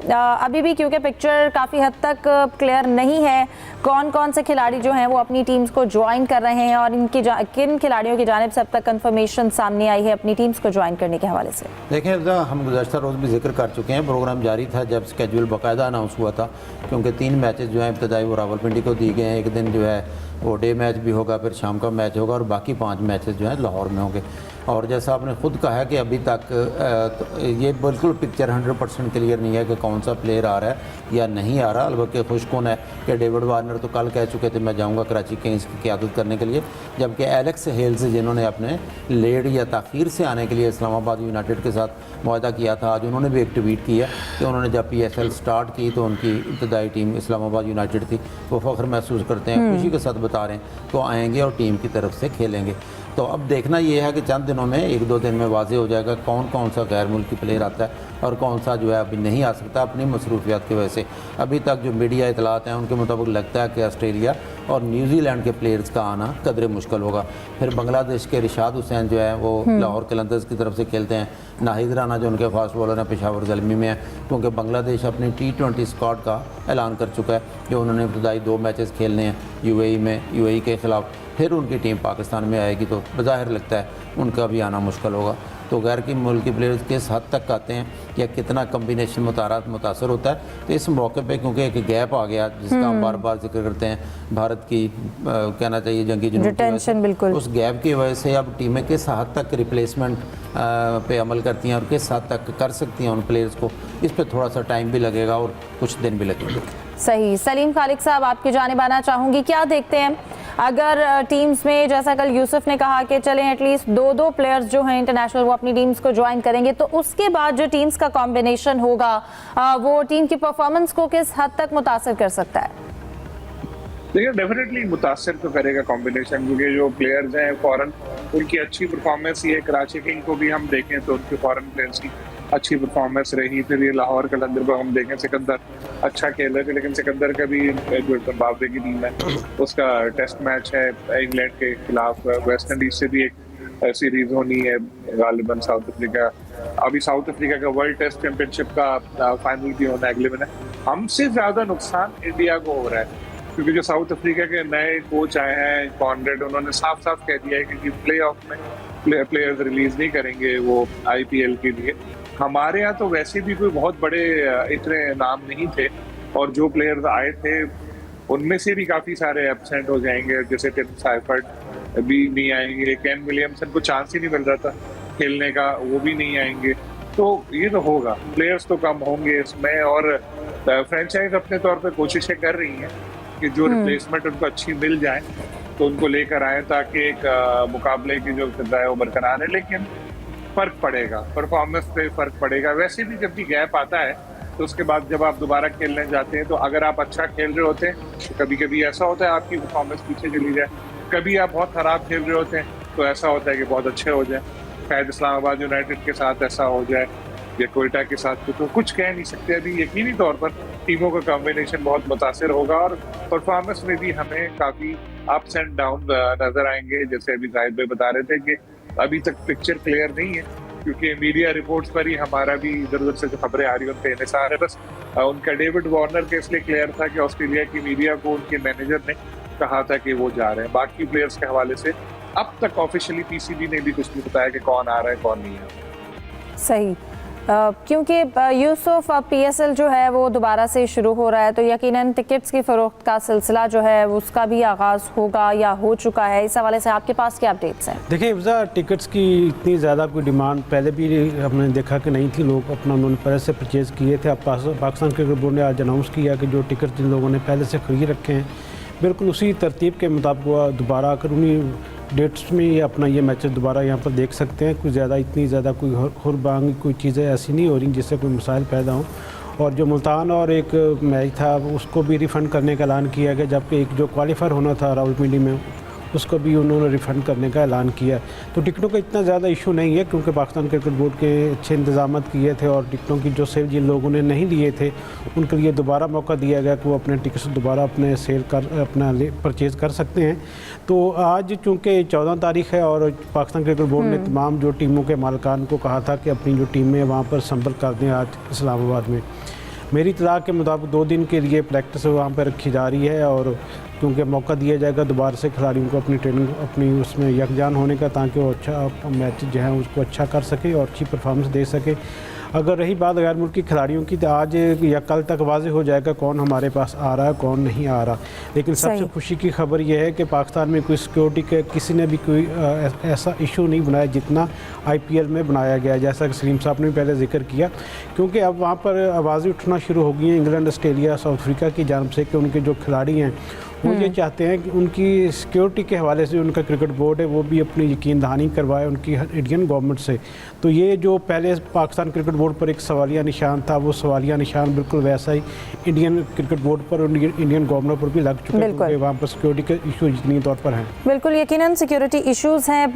अभी भी क्योंकि पिक्चर काफ़ी हद तक क्लियर नहीं है कौन कौन से खिलाड़ी जो हैं वो अपनी टीम्स को ज्वाइन कर रहे हैं और किन खिलाड़ियों की जानिब से अब तक कंफर्मेशन सामने आई है अपनी टीम्स को ज्वाइन करने के हवाले से। देखें, हम गुज़श्ता रोज़ भी जिक्र कर चुके हैं, प्रोग्राम जारी था जब स्केड्यूल बाकायदा अनाउंस हुआ था, क्योंकि 3 मैचेस जो हैं इब्तदाई वो रावलपिंडी को दिए गए हैं। एक दिन जो है वो डे मैच भी होगा, फिर शाम का मैच होगा और बाकी 5 मैचेस जो हैं लाहौर में होंगे। और जैसा आपने ख़ुद कहा है कि अभी तक ये बिल्कुल पिक्चर 100% क्लियर नहीं है कि कौन सा प्लेयर आ रहा है या नहीं आ रहा। अलबत्ते खुशकुन है कि डेविड वार्नर तो कल कह चुके थे मैं जाऊंगा कराची किंग्स की क़यादत करने के लिए, जबकि एलेक्स हेल्स जिन्होंने अपने लेट या ताख़ीर से आने के लिए इस्लामाबाद यूनाइटेड के साथ मुआहदा किया था, आज उन्होंने भी एक ट्वीट किया कि उन्होंने जब PSL स्टार्ट की तो उनकी इब्तदाई टीम इस्लामाबाद यूनाइटेड थी। वो फ़ख्र महसूस करते हैं, खुशी के साथ बता रहे हैं, तो आएँगे और टीम की तरफ से खेलेंगे। तो अब देखना ये है कि चंद दिनों में 1-2 दिन में वाज़ेह हो जाएगा कौन कौन सा गैर मुल्की प्लेयर आता है और कौन सा जो है अभी नहीं आ सकता अपनी मसरूफियात की वजह से। अभी तक जो मीडिया इतलात हैं उनके मुताबिक लगता है कि ऑस्ट्रेलिया और न्यूजीलैंड के प्लेयर्स का आना कदरे मुश्किल होगा। फिर बांग्लादेश के रिशाद हुसैन जो है वो लाहौर कलंदर्स की तरफ से खेलते हैं। नाहिद राना जो उनके फास्ट बॉलर हैं पेशावर ज़ल्मी में है, क्योंकि बांग्लादेश अपनी T20 स्क्वाड का ऐलान कर चुका है जो उन्होंने इब्तदाई 2 मैचेस खेलने हैं UAE में, UAE के ख़िलाफ़। फिर उनकी टीम पाकिस्तान में आएगी तो बज़ाहिर लगता है उनका भी आना मुश्किल होगा। तो गैर की मुल्की प्लेयर्स किस हद तक आते हैं या कितना कम्बिनेशन मुतासर होता है, तो इस मौके पे क्योंकि एक गैप आ गया जिसका हम बार बार जिक्र करते हैं, भारत की कहना चाहिए जंगी जुनून, उस गैप की वजह से अब टीमें किस हद तक रिप्लेसमेंट पे अमल करती हैं और किस हद तक कर सकती हैं उन प्लेयर्स को, इस पर थोड़ा सा टाइम भी लगेगा और कुछ दिन भी लगेंगे। सही। सलीम खालिक साहब, आपकी जानिब आना चाहूँगी, क्या देखते हैं अगर टीम्स में जैसा कल यूसुफ ने कहा कि चलें एटलीस्ट 2-2 प्लेयर्स जो हैं इंटरनेशनल वो अपनी टीम्स को ज्वाइन करेंगे, तो उसके बाद जो टीम्स का कॉम्बिनेशन होगा वो टीम की परफॉर्मेंस को किस हद तक मुतासर कर सकता है? देखिए, डेफिनेटली मुतासर तो करेगा कॉम्बिनेशन, क्योंकि जो प्लेयर्स हैं फॉरन उनकी अच्छी परफॉर्मेंस ये कराची किंग को भी हम देखें तो उनके फॉरन प्लेयर्स की अच्छी परफॉर्मेंस रही। फिर ये लाहौर कलंदर को हम देखें, सिकंदर अच्छा खेल रहे थे, लेकिन सिकंदर का भी जो जिम्बाब्वे की टीम है उसका टेस्ट मैच है इंग्लैंड के खिलाफ, वेस्ट इंडीज से भी एक सीरीज होनी है गालिबन साउथ अफ्रीका। अभी साउथ अफ्रीका का वर्ल्ड टेस्ट चैंपियनशिप का फाइनल भी होना है अगले महीने। हमसे ज्यादा नुकसान इंडिया को हो रहा है, क्योंकि जो साउथ अफ्रीका के नए कोच आए हैं कॉनरेड, उन्होंने साफ साफ कह दिया है कि प्ले ऑफ में प्लेयर्स रिलीज नहीं करेंगे वो IPL के लिए। हमारे यहाँ तो वैसे भी कोई बहुत बड़े इतने नाम नहीं थे, और जो प्लेयर्स आए थे उनमें से भी काफी सारे एब्सेंट हो जाएंगे, जैसे टिम साइफर्ट भी नहीं आएंगे, केन विलियमसन को चांस ही नहीं मिल रहा था खेलने का, वो भी नहीं आएंगे। तो ये तो होगा, प्लेयर्स तो कम होंगे इसमें, और फ्रेंचाइज अपने तौर पर कोशिशें कर रही हैं कि जो रिप्लेसमेंट उनको अच्छी मिल जाए तो उनको लेकर आए, ताकि एक मुकाबले की जो फिजा है वो बरकरार है। लेकिन फर्क पड़ेगा, परफॉर्मेंस पे फर्क पड़ेगा। वैसे भी जब भी गैप आता है तो उसके बाद जब आप दोबारा खेलने जाते हैं तो अगर आप अच्छा खेल रहे होते हैं तो कभी कभी ऐसा होता है आपकी परफॉर्मेंस पीछे चली जाए, कभी आप बहुत खराब खेल रहे होते हैं तो ऐसा होता है कि बहुत अच्छे हो जाए। शायद इस्लामाबाद यूनाइटेड के साथ ऐसा हो जाए या कोयटा के साथ, तो कुछ कह नहीं सकते अभी। यकीनी तौर पर टीमों का कॉम्बिनेशन बहुत मुतासिर होगा और परफॉर्मेंस में भी हमें काफ़ी अप्स एंड डाउन नजर आएंगे। जैसे अभी जाहिद भाई बता रहे थे कि अभी तक पिक्चर क्लियर नहीं है, क्योंकि मीडिया रिपोर्ट्स पर ही हमारा भी इधर उधर से जो खबरें आ रही है उनके इंतजार है। बस उनका डेविड वार्नर के इसलिए क्लियर था कि ऑस्ट्रेलिया की मीडिया को उनके मैनेजर ने कहा था कि वो जा रहे हैं। बाकी प्लेयर्स के हवाले से अब तक ऑफिशियली PCB ने भी कुछ नहीं बताया कि कौन आ रहा है कौन नहीं आ रहा है। सही। क्योंकि यूसुफ अब PSL जो है वो दोबारा से शुरू हो रहा है, तो यकीनन टिकट्स की फ़रोख्त का सिलसिला जो है उसका भी आगाज़ होगा या हो चुका है। इस हवाले से आपके पास क्या अपडेट्स हैं? देखिए इफ्ज़ा, टिकट्स की इतनी ज़्यादा कोई डिमांड पहले भी हमने देखा कि नहीं थी, लोग अपना उन्होंने पहले से परचेज़ किए थे। अब पाकिस्तान क्रिकेट बोर्ड ने आज अनाउंस किया कि जो टिकट जिन लोगों ने पहले से खरीद रखे हैं बिल्कुल उसी तरतीब के मुताबिक वो दोबारा आकर उन्हीं डेट्स में ये अपना ये मैचेस दोबारा यहाँ पर देख सकते हैं। कुछ ज़्यादा इतनी ज़्यादा कोई हुरबांग कोई चीज़ें ऐसी नहीं हो रही जिससे कोई मसाइल पैदा हों। और जो मुल्तान और एक मैच था उसको भी रिफ़ंड करने का ऐलान किया गया, जबकि एक जो क्वालिफायर होना था रावलपिंडी में उसको भी उन्होंने रिफ़ंड करने का ऐलान किया। तो टिकटों का इतना ज़्यादा इशू नहीं है, क्योंकि पाकिस्तान क्रिकेट बोर्ड के अच्छे इंतजाम किए थे और टिकटों की जो सेल जिन लोगों ने नहीं लिए थे उनके लिए दोबारा मौका दिया गया कि वो अपने टिकट्स दोबारा अपने सेल कर अपना परचेज़ कर सकते हैं। तो आज चूँकि 14 तारीख है और पाकिस्तान क्रिकेट बोर्ड ने तमाम जो टीमों के मालिकान को कहा था कि अपनी जो टीमें वहाँ पर संपर्क कर दें आज इस्लामाबाद में। मेरी इत्तला के मुताबिक 2 दिन के लिए प्रैक्टिस वहाँ पर रखी जा रही है, और क्योंकि मौका दिया जाएगा दोबारा से खिलाड़ियों को अपनी ट्रेनिंग अपनी उसमें यकजान होने का, ताकि वो अच्छा मैच जो है उसको अच्छा कर सके और अच्छी परफॉर्मेंस दे सके। अगर रही बात गैर मुल्की खिलाड़ियों की, तो आज या कल तक वाज़ेह हो जाएगा कौन हमारे पास आ रहा है कौन नहीं आ रहा। लेकिन सबसे सही। खुशी की खबर यह है कि पाकिस्तान में कोई सिक्योरिटी के किसी ने भी कोई ऐसा इशू नहीं बनाया जितना IPL में बनाया गया, जैसा कि सलीम साहब ने पहले जिक्र किया। क्योंकि अब वहाँ पर आवाज़ें उठना शुरू हो गई हैं इंग्लैंड, ऑस्ट्रेलिया, साउथ अफ्रीका की जानब से कि उनके जो खिलाड़ी हैं वो ये चाहते हैं कि उनकी सिक्योरिटी के हवाले से उनका क्रिकेट बोर्ड है वो भी अपनी यकीन दहानी करवाए उनकी इंडियन गवर्नमेंट से। तो ये जो पहले पाकिस्तान क्रिकेट बोर्ड पर एक सवालिया निशान था, वो सवालिया निशान बिल्कुल वैसा ही इंडियन क्रिकेट बोर्ड पर और इंडियन गवर्नर पर भी लग चुका है, क्योंकि वहाँ पर सिक्योरिटी के इशू यकीनी तौर पर हैं। बिल्कुल यकीनन सिक्योरिटी इश्यूज हैं।